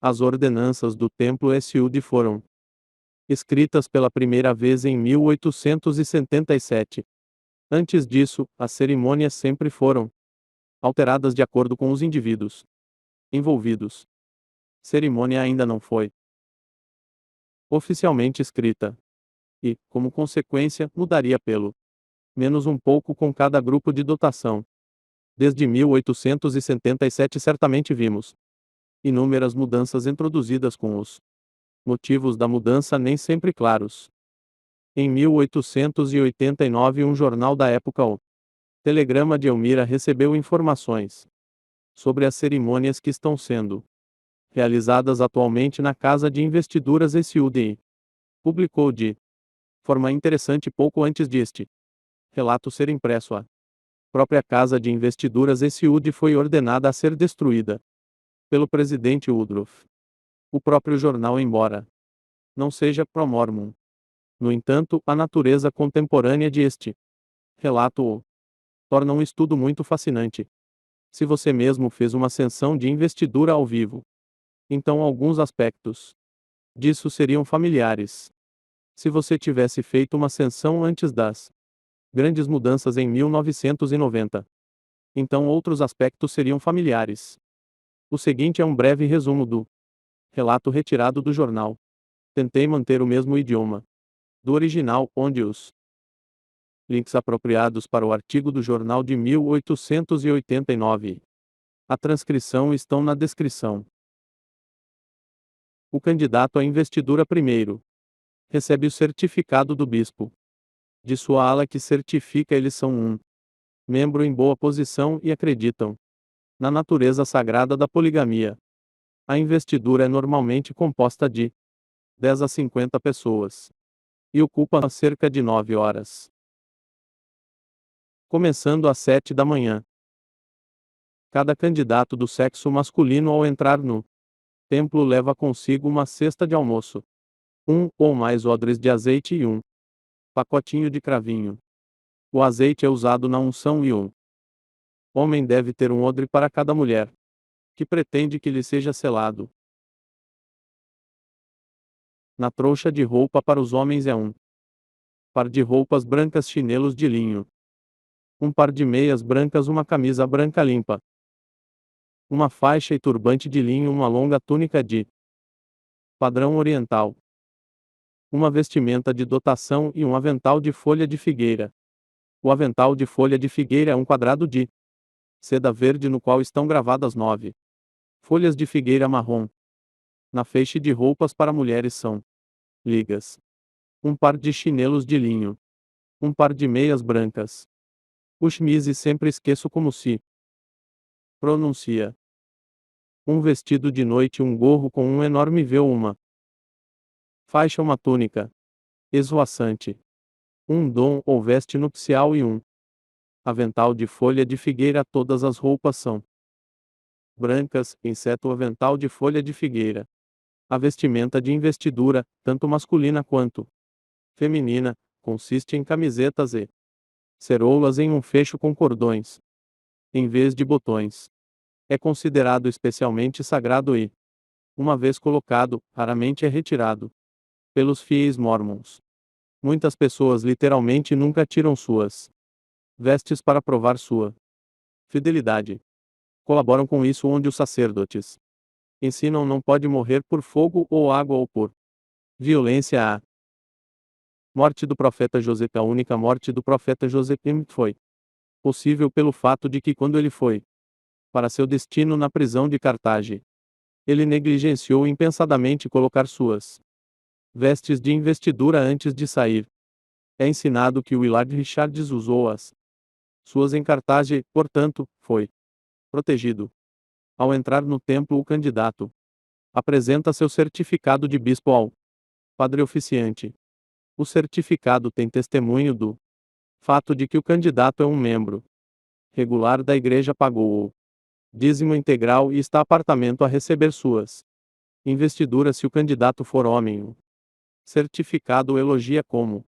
As ordenanças do Templo Sud foram escritas pela primeira vez em 1877. Antes disso, as cerimônias sempre foram alteradas de acordo com os indivíduos envolvidos. Cerimônia ainda não foi oficialmente escrita. E, como consequência, mudaria pelo menos um pouco com cada grupo de dotação. Desde 1877 certamente vimos inúmeras mudanças introduzidas com os motivos da mudança nem sempre claros. Em 1889 um jornal da época, o Telegrama de Elmira, recebeu informações sobre as cerimônias que estão sendo realizadas atualmente na Casa de Investiduras Sud e publicou de forma interessante pouco antes deste relato ser impresso. A própria Casa de Investiduras Sud foi ordenada a ser destruída pelo presidente Woodruff. O próprio jornal, embora não seja pró-Mormon, no entanto, a natureza contemporânea de este relato o torna um estudo muito fascinante. Se você mesmo fez uma sessão de investidura ao vivo, então alguns aspectos disso seriam familiares. Se você tivesse feito uma sessão antes das grandes mudanças em 1990, então outros aspectos seriam familiares. O seguinte é um breve resumo do relato retirado do jornal. Tentei manter o mesmo idioma do original, onde os links apropriados para o artigo do jornal de 1889. A transcrição estão na descrição. O candidato à investidura primeiro recebe o certificado do bispo de sua ala que certifica eles são um membro em boa posição e acreditam na natureza sagrada da poligamia. A investidura é normalmente composta de 10 a 50 pessoas e ocupa cerca de 9 horas, começando às 7 da manhã. Cada candidato do sexo masculino ao entrar no templo leva consigo uma cesta de almoço, um ou mais odres de azeite e um pacotinho de cravinho. O azeite é usado na unção e um homem deve ter um odre para cada mulher que pretende que lhe seja selado. Na trouxa de roupa para os homens é um par de roupas brancas, chinelos de linho, um par de meias brancas, uma camisa branca limpa, uma faixa e turbante de linho, uma longa túnica de padrão oriental, uma vestimenta de dotação e um avental de folha de figueira. O avental de folha de figueira é um quadrado de seda verde no qual estão gravadas 9 folhas de figueira marrom. Na feixe de roupas para mulheres são ligas, um par de chinelos de linho, um par de meias brancas. O chemise sempre esqueço como se pronuncia. Um vestido de noite, um gorro com um enorme véu, uma faixa, uma túnica esvoaçante, um dom ou veste nupcial e um avental de folha de figueira. Todas as roupas são brancas, exceto o avental de folha de figueira. A vestimenta de investidura, tanto masculina quanto feminina, consiste em camisetas e ceroulas em um fecho com cordões, em vez de botões. É considerado especialmente sagrado e, uma vez colocado, raramente é retirado pelos fiéis mormons. Muitas pessoas literalmente nunca tiram suas vestes para provar sua fidelidade. Colaboram com isso onde os sacerdotes ensinam não pode morrer por fogo ou água ou por violência. A morte do profeta José. A única morte do profeta José foi possível pelo fato de que quando ele foi para seu destino na prisão de Cartagem, ele negligenciou impensadamente colocar suas vestes de investidura antes de sair. É ensinado que Willard Richards usou as suas em Cartagem, portanto, foi protegido. Ao entrar no templo, o candidato apresenta seu certificado de bispo ao padre oficiante. O certificado tem testemunho do fato de que o candidato é um membro regular da igreja, pagou o dízimo integral e está apartamento a receber suas investiduras se o candidato for homem. O certificado o elogia como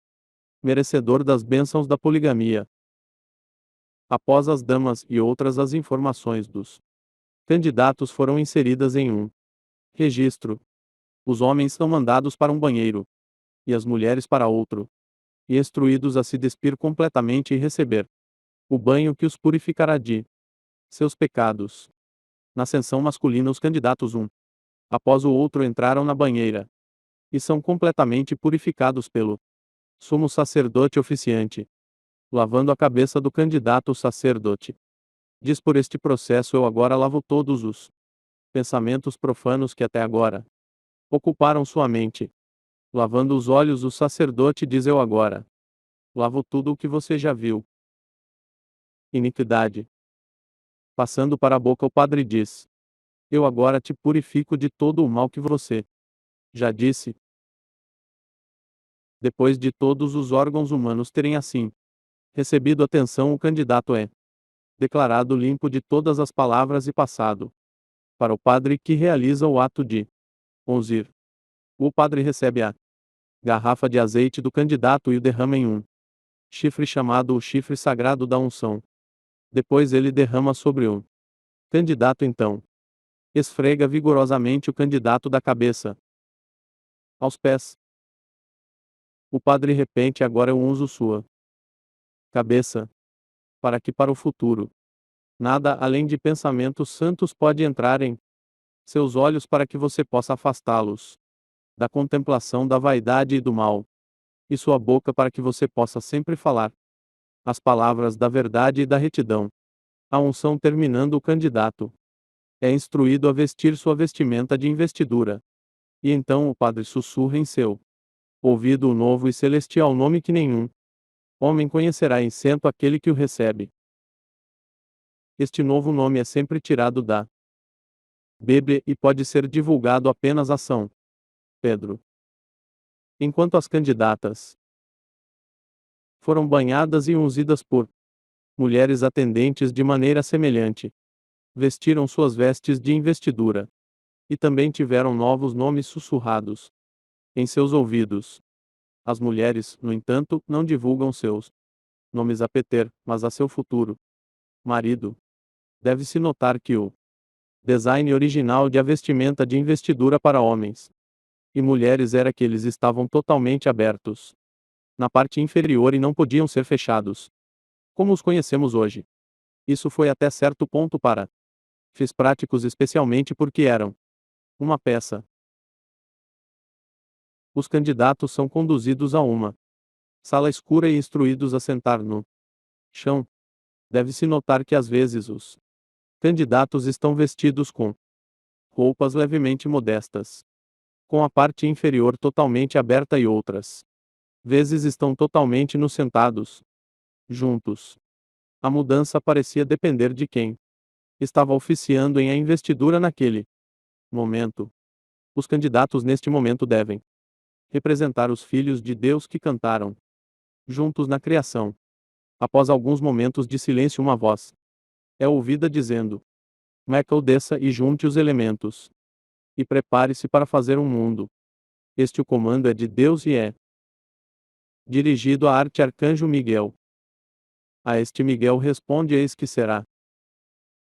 merecedor das bênçãos da poligamia. Após as damas e outras, as informações dos candidatos foram inseridas em um Registro. Os homens são mandados para um banheiro, e as mulheres para outro, e instruídos a se despir completamente e receber o banho que os purificará de seus pecados. Na ascensão masculina, os candidatos um após o outro entraram na banheira, e são completamente purificados pelo sumo sacerdote oficiante, lavando a cabeça do candidato sacerdote. Diz: por este processo eu agora lavo todos os pensamentos profanos que até agora ocuparam sua mente. Lavando os olhos o sacerdote diz: eu agora lavo tudo o que você já viu. Iniquidade. Passando para a boca, o padre diz: eu agora te purifico de todo o mal que você já disse. Depois de todos os órgãos humanos terem assim recebido atenção, o candidato é declarado limpo de todas as palavras e passado para o padre, que realiza o ato de ungir. O padre recebe a garrafa de azeite do candidato e o derrama em um chifre chamado o chifre sagrado da unção. Depois ele derrama sobre o candidato, então esfrega vigorosamente o candidato da cabeça aos pés. O padre repente: agora eu unjo sua cabeça, para que para o futuro nada além de pensamentos santos pode entrar em seus olhos, para que você possa afastá-los da contemplação da vaidade e do mal, e sua boca para que você possa sempre falar as palavras da verdade e da retidão. A unção terminando, o candidato é instruído a vestir sua vestimenta de investidura. E então o padre sussurra em seu ouvido o novo e celestial nome que nenhum homem conhecerá, exceto aquele que o recebe. Este novo nome é sempre tirado da Bíblia e pode ser divulgado apenas a São Pedro. Enquanto as candidatas foram banhadas e ungidas por mulheres atendentes de maneira semelhante, vestiram suas vestes de investidura, e também tiveram novos nomes sussurrados em seus ouvidos. As mulheres, no entanto, não divulgam seus nomes a Peter, mas a seu futuro marido. Deve-se notar que o design original de a vestimenta de investidura para homens e mulheres era que eles estavam totalmente abertos na parte inferior e não podiam ser fechados, como os conhecemos hoje. Isso foi até certo ponto para fins práticos, especialmente porque eram uma peça. Os candidatos são conduzidos a uma sala escura e instruídos a sentar no chão. Deve-se notar que às vezes os candidatos estão vestidos com roupas levemente modestas, com a parte inferior totalmente aberta, e outras vezes estão totalmente nos sentados juntos. A mudança parecia depender de quem estava oficiando em a investidura naquele momento. Os candidatos neste momento devem representar os filhos de Deus que cantaram juntos na criação. Após alguns momentos de silêncio, uma voz é ouvida dizendo: Michael, desça e junte os elementos, e prepare-se para fazer um mundo. Este o comando é de Deus e é dirigido a arcanjo Miguel. A este Miguel responde: eis que será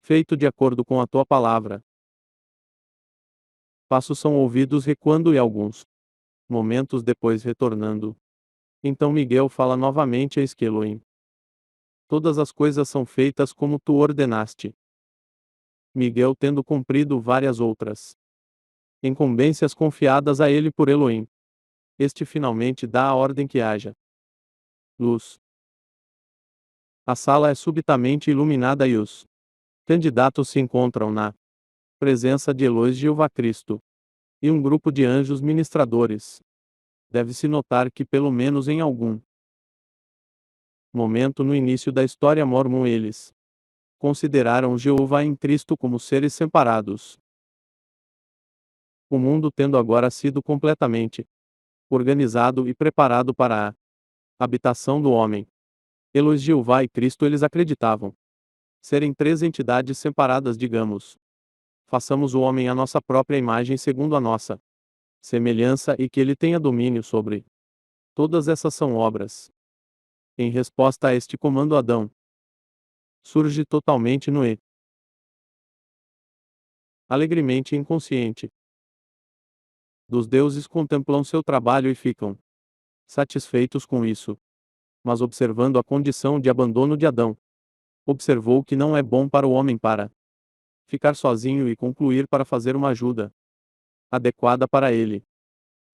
feito de acordo com a tua palavra. Passos são ouvidos recuando e alguns momentos depois retornando. Então Miguel fala novamente: eis que Elohim, todas as coisas são feitas como tu ordenaste. Miguel, tendo cumprido várias outras incumbências confiadas a ele por Elohim, este finalmente dá a ordem que haja luz. A sala é subitamente iluminada e os candidatos se encontram na presença de Elohim Jeová Cristo e um grupo de anjos ministradores. Deve-se notar que, pelo menos em algum momento no início da história mórmon, eles consideraram Jeová em Cristo como seres separados. O mundo tendo agora sido completamente organizado e preparado para a habitação do homem, Elohim, Jeová e Cristo, eles acreditavam serem três entidades separadas. Digamos: façamos o homem à nossa própria imagem, segundo a nossa semelhança, e que ele tenha domínio sobre todas essas são obras. Em resposta a este comando, Adão surge totalmente nu e alegremente inconsciente. Dos deuses contemplam seu trabalho e ficam satisfeitos com isso. Mas observando a condição de abandono de Adão, observou que não é bom para o homem para ficar sozinho e concluir para fazer uma ajuda adequada para ele.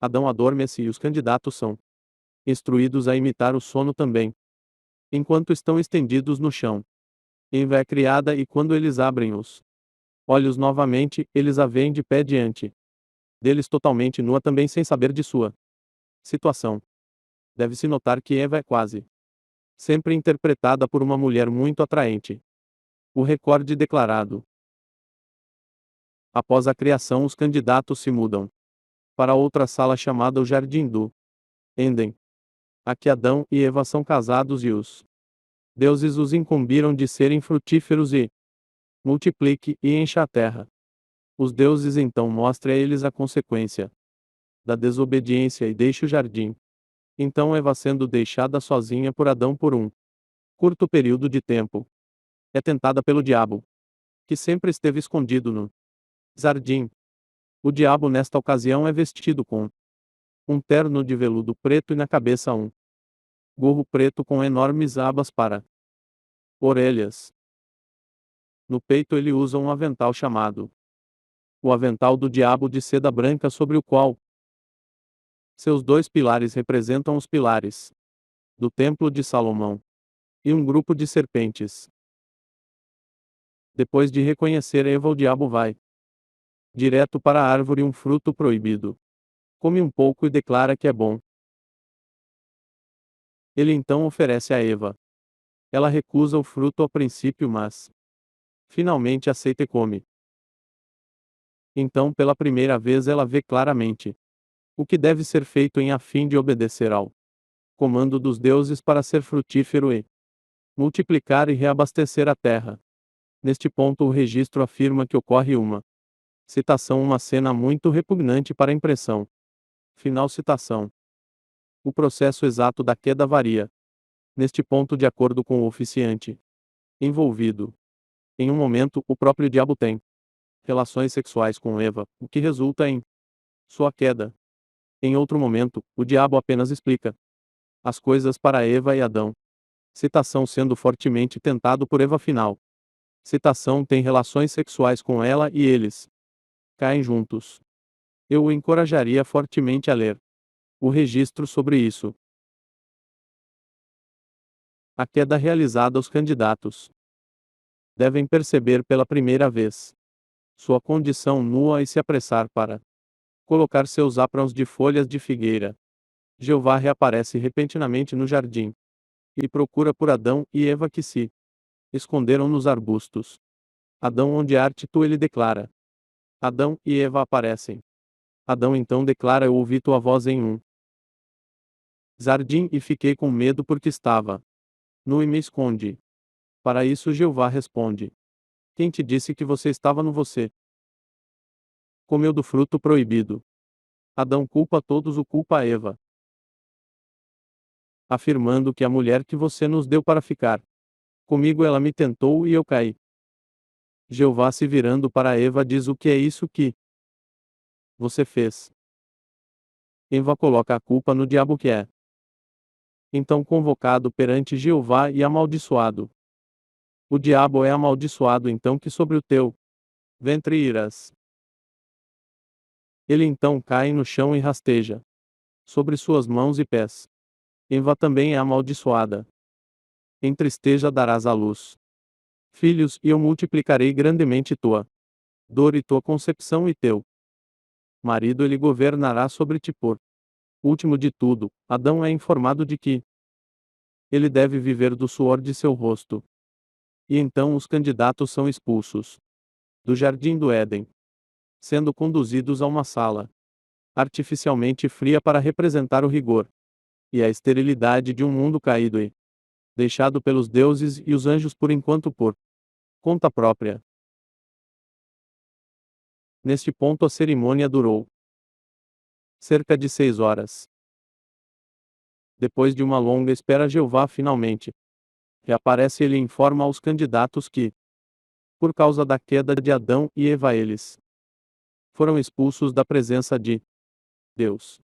Adão adormece e os candidatos são instruídos a imitar o sono também, enquanto estão estendidos no chão. Eva é criada e quando eles abrem os olhos novamente, eles a veem de pé diante deles totalmente nua também sem saber de sua situação. Deve-se notar que Eva é quase sempre interpretada por uma mulher muito atraente. O recorde declarado. Após a criação, os candidatos se mudam para outra sala chamada o Jardim do Éden. Aqui Adão e Eva são casados e os deuses os incumbiram de serem frutíferos e multiplique e encha a terra. Os deuses então mostram a eles a consequência da desobediência e deixa o jardim. Então Eva sendo deixada sozinha por Adão por um curto período de tempo, é tentada pelo diabo, que sempre esteve escondido no jardim. O diabo nesta ocasião é vestido com um terno de veludo preto e na cabeça um gorro preto com enormes abas para orelhas. No peito ele usa um avental chamado o avental do diabo de seda branca sobre o qual seus dois pilares representam os pilares do Templo de Salomão e um grupo de serpentes. Depois de reconhecer Eva, o diabo vai direto para a árvore um fruto proibido. Come um pouco e declara que é bom. Ele então oferece a Eva. Ela recusa o fruto ao princípio, mas finalmente aceita e come. Então, pela primeira vez, ela vê claramente o que deve ser feito a fim de obedecer ao comando dos deuses para ser frutífero e multiplicar e reabastecer a terra. Neste ponto, o registro afirma que ocorre uma citação, uma cena muito repugnante para a impressão. Final citação. O processo exato da queda varia. Neste ponto, de acordo com o oficiante envolvido. Em um momento, o próprio diabo tem relações sexuais com Eva, o que resulta em sua queda. Em outro momento, o diabo apenas explica as coisas para Eva e Adão. Citação sendo fortemente tentado por Eva final. Citação tem relações sexuais com ela e eles caem juntos. Eu o encorajaria fortemente a ler o registro sobre isso. A queda realizada aos candidatos devem perceber pela primeira vez sua condição nua e se apressar para colocar seus aprãos de folhas de figueira. Jeová reaparece repentinamente no jardim e procura por Adão e Eva que se esconderam nos arbustos. Adão onde arte tu ele declara. Adão e Eva aparecem. Adão então declara: eu ouvi tua voz em um jardim e fiquei com medo porque estava nu e me escondi. Para isso Jeová responde: quem te disse que você estava nu? Você comeu do fruto proibido. Adão culpa todos, o culpa a Eva, afirmando que a mulher que você nos deu para ficar comigo ela me tentou e eu caí. Jeová se virando para Eva diz: o que é isso que você fez? Eva coloca a culpa no diabo que é então convocado perante Jeová e amaldiçoado. O diabo é amaldiçoado então que sobre o teu ventre irás. Ele então cai no chão e rasteja sobre suas mãos e pés. Eva também é amaldiçoada. Em tristeza darás à luz filhos, e eu multiplicarei grandemente tua dor e tua concepção, e teu marido ele governará sobre ti por último de tudo. Adão é informado de que ele deve viver do suor de seu rosto. E então os candidatos são expulsos do jardim do Éden, sendo conduzidos a uma sala artificialmente fria para representar o rigor e a esterilidade de um mundo caído e deixado pelos deuses e os anjos por enquanto por conta própria. Neste ponto a cerimônia durou cerca de 6 horas. Depois de uma longa espera, Jeová finalmente reaparece. Ele informa aos candidatos que, por causa da queda de Adão e Eva, eles foram expulsos da presença de Deus.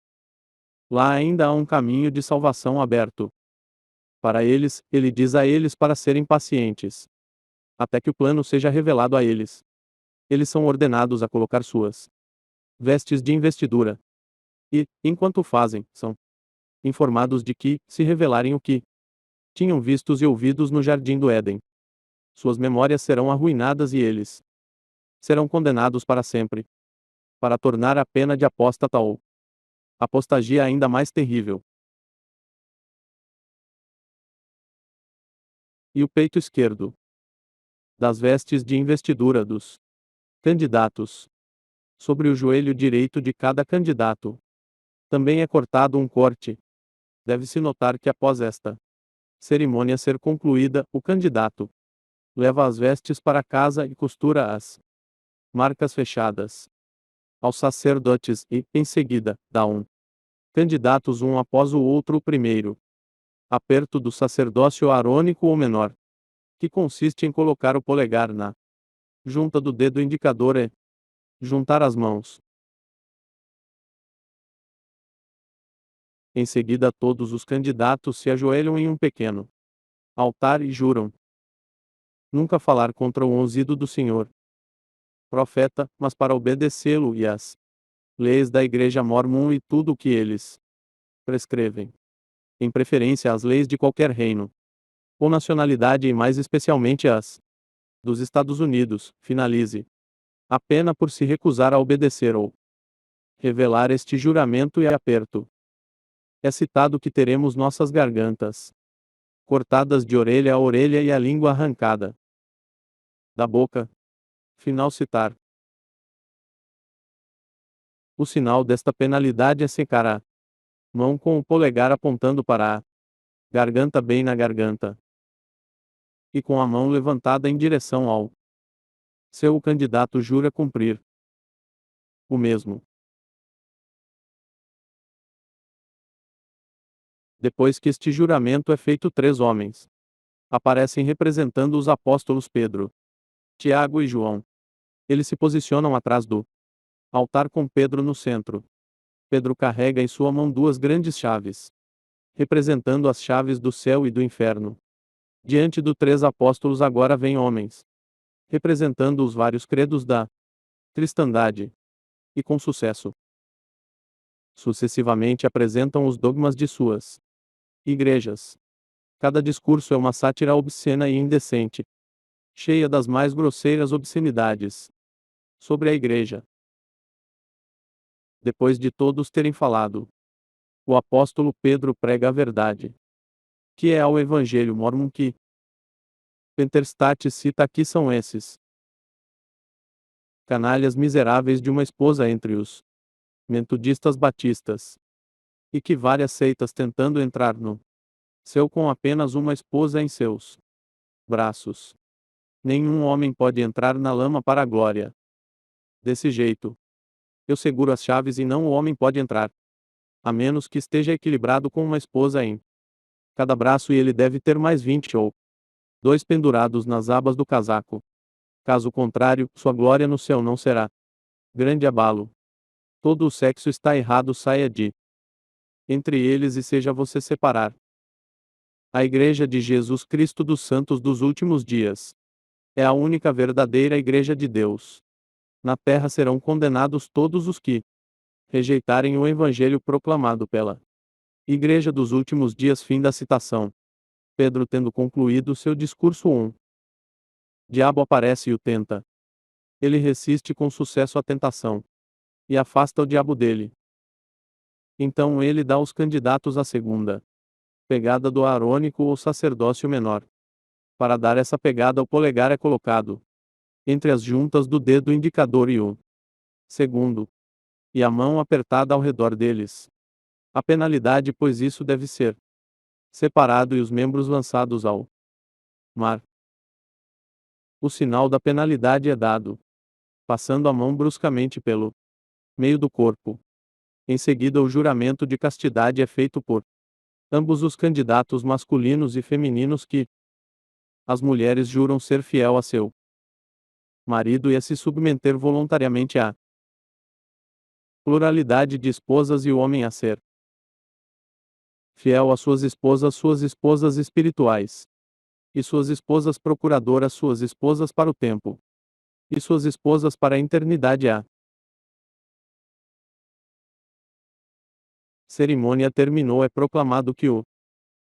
Lá ainda há um caminho de salvação aberto. Para eles, ele diz a eles para serem pacientes, até que o plano seja revelado a eles. Eles são ordenados a colocar suas vestes de investidura. E, enquanto o fazem, são informados de que, se revelarem o que tinham vistos e ouvidos no jardim do Éden, suas memórias serão arruinadas e eles serão condenados para sempre, para tornar a pena de apóstata ou apostasia ainda mais terrível. E o peito esquerdo das vestes de investidura dos candidatos, sobre o joelho direito de cada candidato, também é cortado um corte. Deve-se notar que após esta cerimônia ser concluída, o candidato leva as vestes para casa e costura as marcas fechadas aos sacerdotes e, em seguida, dá candidatos um após o outro o primeiro aperto do sacerdócio arônico ou menor, que consiste em colocar o polegar na junta do dedo indicador e juntar as mãos. Em seguida todos os candidatos se ajoelham em um pequeno altar e juram nunca falar contra o ungido do Senhor, profeta, mas para obedecê-lo e as leis da Igreja Mórmon e tudo o que eles prescrevem, em preferência às leis de qualquer reino ou nacionalidade e mais especialmente as dos Estados Unidos, finalize a pena por se recusar a obedecer ou revelar este juramento e aperto. É citado que teremos nossas gargantas cortadas de orelha a orelha e a língua arrancada da boca. Final citar. O sinal desta penalidade é secar a mão com o polegar apontando para a garganta bem na garganta, e com a mão levantada em direção ao seu candidato jura cumprir o mesmo. Depois que este juramento é feito, 3 homens aparecem representando os apóstolos Pedro, Tiago e João. Eles se posicionam atrás do altar com Pedro no centro. Pedro carrega em sua mão 2 grandes chaves, representando as chaves do céu e do inferno. Diante dos 3 apóstolos agora vêm homens, representando os vários credos da cristandade, e com sucesso sucessivamente apresentam os dogmas de suas igrejas. Cada discurso é uma sátira obscena e indecente, cheia das mais grosseiras obscenidades sobre a igreja. Depois de todos terem falado, o apóstolo Pedro prega a verdade, que é ao Evangelho Mórmon que Penterstat cita aqui são esses canalhas miseráveis de uma esposa entre os metodistas batistas, e que várias seitas tentando entrar no céu com apenas uma esposa em seus braços. Nenhum homem pode entrar na lama para a glória. Desse jeito, eu seguro as chaves e não o homem pode entrar, a menos que esteja equilibrado com uma esposa em cada braço e ele deve ter mais 20 ou 2 pendurados nas abas do casaco. Caso contrário, sua glória no céu não será grande abalo. Todo o sexo está errado, saia de entre eles e seja você separar. A Igreja de Jesus Cristo dos Santos dos Últimos Dias é a única verdadeira Igreja de Deus. Na terra serão condenados todos os que rejeitarem o Evangelho proclamado pela Igreja dos Últimos Dias. Fim da citação. Pedro, tendo concluído seu discurso, diabo aparece e o tenta. Ele resiste com sucesso à tentação e afasta o diabo dele. Então ele dá aos candidatos a segunda pegada do arônico ou sacerdócio menor. Para dar essa pegada, o polegar é colocado entre as juntas do dedo indicador e o segundo, e a mão apertada ao redor deles. A penalidade, pois isso deve ser separado e os membros lançados ao mar. O sinal da penalidade é dado passando a mão bruscamente pelo meio do corpo. Em seguida, o juramento de castidade é feito por ambos os candidatos masculinos e femininos que as mulheres juram ser fiel a seu marido e a se submeter voluntariamente a Pluralidade de esposas e o homem a ser fiel às suas esposas espirituais. E suas esposas procuradoras, suas esposas para o tempo. E suas esposas para a eternidade. A cerimônia terminou. É proclamado que o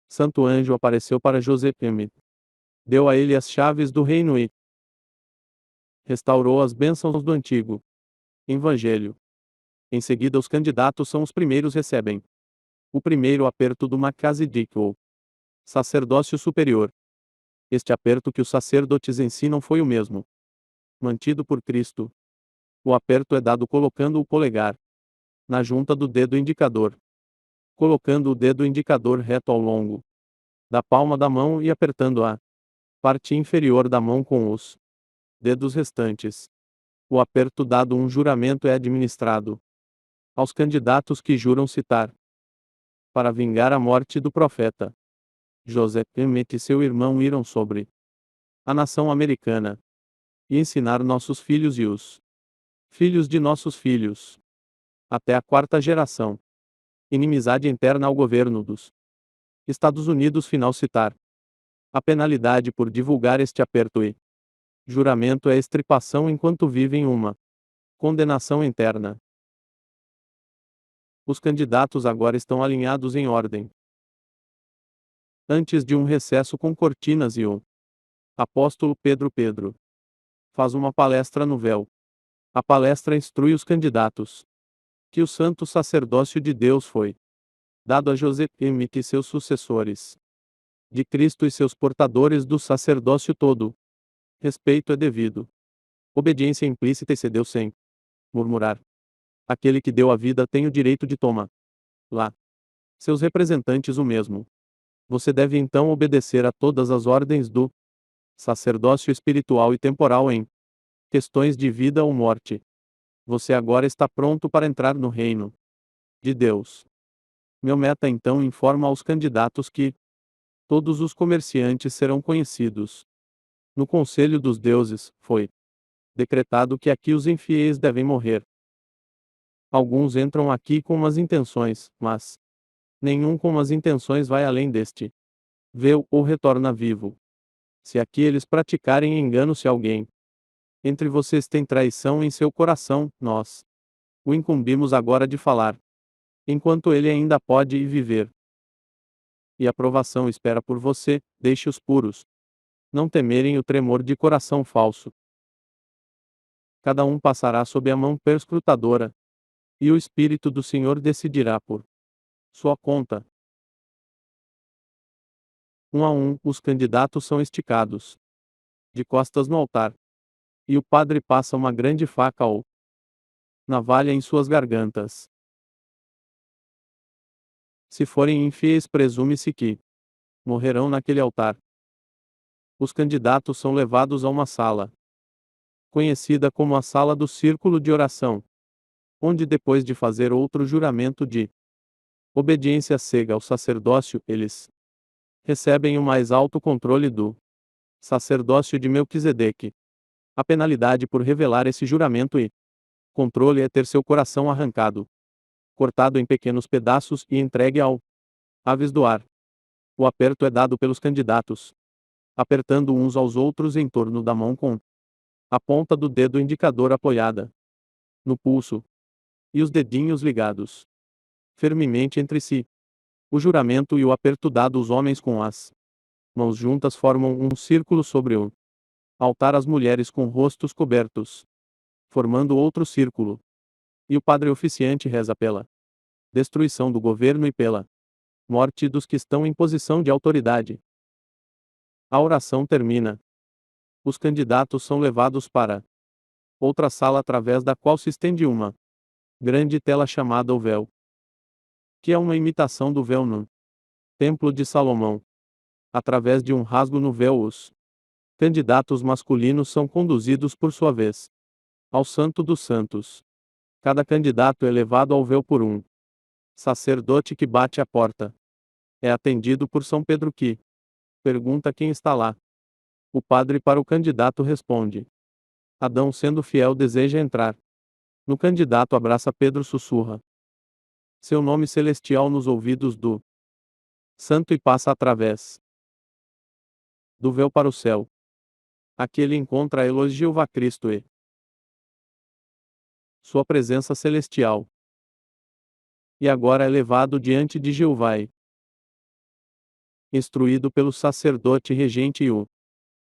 santo anjo apareceu para José M. Deu a ele as chaves do reino e restaurou as bênçãos do antigo evangelho. Em seguida, os candidatos são os primeiros recebem o primeiro aperto do Melquisedeque, ou sacerdócio superior. Este aperto que os sacerdotes ensinam foi o mesmo mantido por Cristo. O aperto é dado colocando o polegar na junta do dedo indicador, colocando o dedo indicador reto ao longo da palma da mão e apertando a parte inferior da mão com os dedos restantes. O aperto dado um juramento é administrado aos candidatos que juram citar para vingar a morte do profeta. José Emmett e seu irmão irão sobre a nação americana e ensinar nossos filhos e os filhos de nossos filhos até a quarta geração. Inimizade interna ao governo dos Estados Unidos. Final citar. A penalidade por divulgar este aperto e juramento é extirpação enquanto vivem uma condenação interna. Os candidatos agora estão alinhados em ordem. Antes de um recesso com cortinas e o apóstolo Pedro faz uma palestra no véu. A palestra instrui os candidatos que o santo sacerdócio de Deus foi dado a José Emmett e seus sucessores de Cristo e seus portadores do sacerdócio todo. Respeito é devido. Obediência implícita e cedeu sem murmurar. Aquele que deu a vida tem o direito de tomar lá seus representantes o mesmo. Você deve então obedecer a todas as ordens do sacerdócio espiritual e temporal em questões de vida ou morte. Você agora está pronto para entrar no reino de Deus. Meu meta então informa aos candidatos que todos os comerciantes serão conhecidos. No Conselho dos Deuses, foi decretado que aqui os infiéis devem morrer. Alguns entram aqui com umas intenções, mas nenhum com umas intenções vai além deste. Vê-o ou retorna vivo. Se aqui eles praticarem engano, se alguém entre vocês tem traição em seu coração, nós o incumbimos agora de falar, enquanto ele ainda pode e viver. E a provação espera por você, deixe os puros não temerem o tremor de coração falso. Cada um passará sob a mão perscrutadora, e o Espírito do Senhor decidirá por sua conta. Um a um, os candidatos são esticados de costas no altar. E o padre passa uma grande faca ou navalha em suas gargantas. Se forem infiéis, presume-se que morrerão naquele altar. Os candidatos são levados a uma sala, conhecida como a sala do círculo de oração, onde depois de fazer outro juramento de obediência cega ao sacerdócio, eles recebem o mais alto controle do sacerdócio de Melquisedeque. A penalidade por revelar esse juramento e controle é ter seu coração arrancado, cortado em pequenos pedaços e entregue ao aves do ar. O aperto é dado pelos candidatos, apertando uns aos outros em torno da mão com a ponta do dedo indicador apoiada no pulso e os dedinhos ligados firmemente entre si. O juramento e o aperto dado os homens com as mãos juntas formam um círculo sobre o altar, as mulheres com rostos cobertos, formando outro círculo. E o padre oficiante reza pela destruição do governo e pela morte dos que estão em posição de autoridade. A oração termina. Os candidatos são levados para outra sala através da qual se estende uma grande tela chamada o véu, que é uma imitação do véu no Templo de Salomão. Através de um rasgo no véu, os candidatos masculinos são conduzidos por sua vez ao Santo dos Santos. Cada candidato é levado ao véu por um sacerdote que bate à porta. É atendido por São Pedro, que pergunta quem está lá. O padre para o candidato responde: Adão, sendo fiel, deseja entrar. No candidato abraça Pedro sussurra seu nome celestial nos ouvidos do santo e passa através do véu para o céu. Aqui ele encontra a elogio a Cristo e sua presença celestial. E agora é levado diante de Jeová e instruído pelo sacerdote regente e o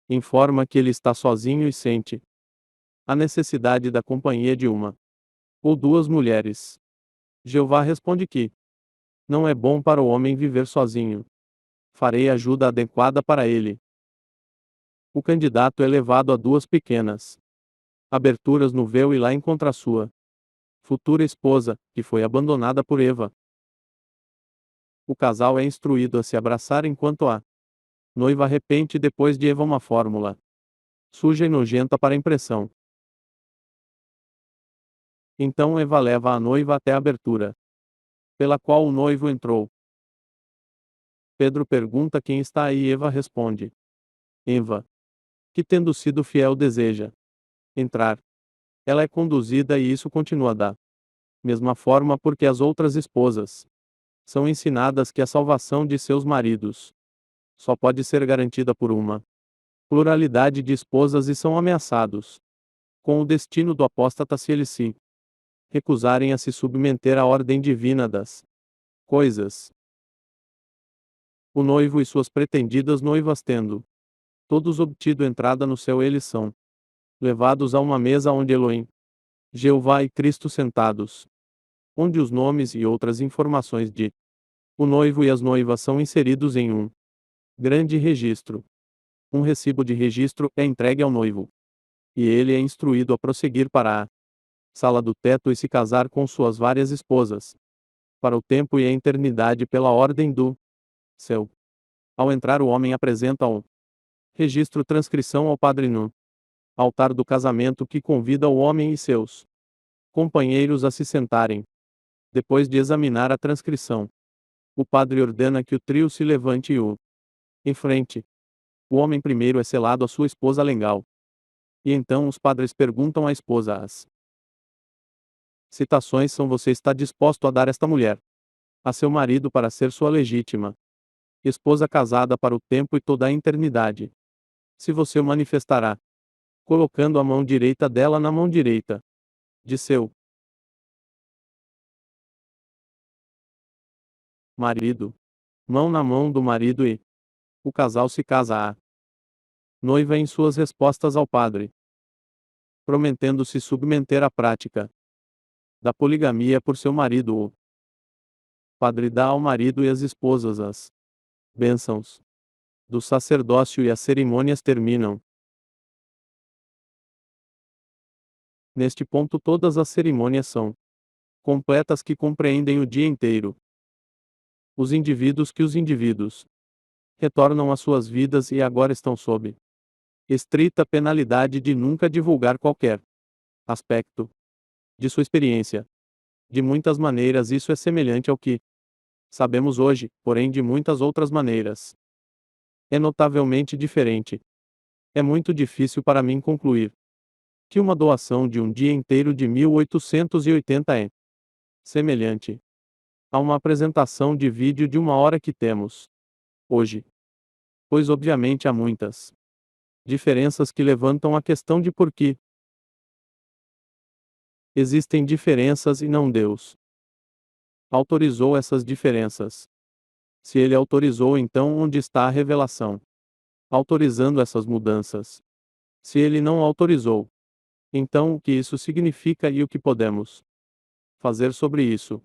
informa que ele está sozinho e sente a necessidade da companhia de uma ou duas mulheres. Jeová responde que não é bom para o homem viver sozinho. Farei ajuda adequada para ele. O candidato é levado a duas pequenas aberturas no véu e lá encontra sua futura esposa, que foi abandonada por Eva. O casal é instruído a se abraçar enquanto a noiva arrepende depois de Eva uma fórmula suja e nojenta para impressão. Então Eva leva a noiva até a abertura pela qual o noivo entrou. Pedro pergunta quem está aí e Eva responde: Eva, que tendo sido fiel deseja entrar. Ela é conduzida e isso continua da mesma forma porque as outras esposas são ensinadas que a salvação de seus maridos só pode ser garantida por uma pluralidade de esposas e são ameaçados com o destino do apóstata se eles se recusarem a se submeter à ordem divina das coisas. O noivo e suas pretendidas noivas tendo todos obtido entrada no céu eles são levados a uma mesa onde Elohim, Jeová e Cristo sentados, onde os nomes e outras informações de o noivo e as noivas são inseridos em um grande registro. Um recibo de registro é entregue ao noivo. E ele é instruído a prosseguir para a sala do teto e se casar com suas várias esposas. Para o tempo e a eternidade pela ordem do céu. Ao entrar o homem apresenta o registro transcrição ao padre no altar do casamento que convida o homem e seus companheiros a se sentarem. Depois de examinar a transcrição, o padre ordena que o trio se levante e o enfrente. O homem primeiro é selado à sua esposa legal. E então os padres perguntam à esposa as citações são: você está disposto a dar esta mulher a seu marido para ser sua legítima esposa casada para o tempo e toda a eternidade? Se você o manifestará, colocando a mão direita dela na mão direita de seu marido, mão na mão do marido e o casal se casa. A noiva em suas respostas ao padre, prometendo se submeter à prática da poligamia por seu marido. O padre dá ao marido e às esposas as bênçãos do sacerdócio e as cerimônias terminam. Neste ponto todas as cerimônias são completas que compreendem o dia inteiro. Os indivíduos retornam às suas vidas e agora estão sob estrita penalidade de nunca divulgar qualquer aspecto de sua experiência. De muitas maneiras isso é semelhante ao que sabemos hoje, porém de muitas outras maneiras é notavelmente diferente. É muito difícil para mim concluir que uma doação de um dia inteiro de 1880 é semelhante a uma apresentação de vídeo de uma hora que temos hoje. Pois obviamente há muitas diferenças que levantam a questão de por que existem diferenças e não Deus autorizou essas diferenças. Se ele autorizou, então onde está a revelação autorizando essas mudanças? Se ele não autorizou, então o que isso significa e o que podemos fazer sobre isso?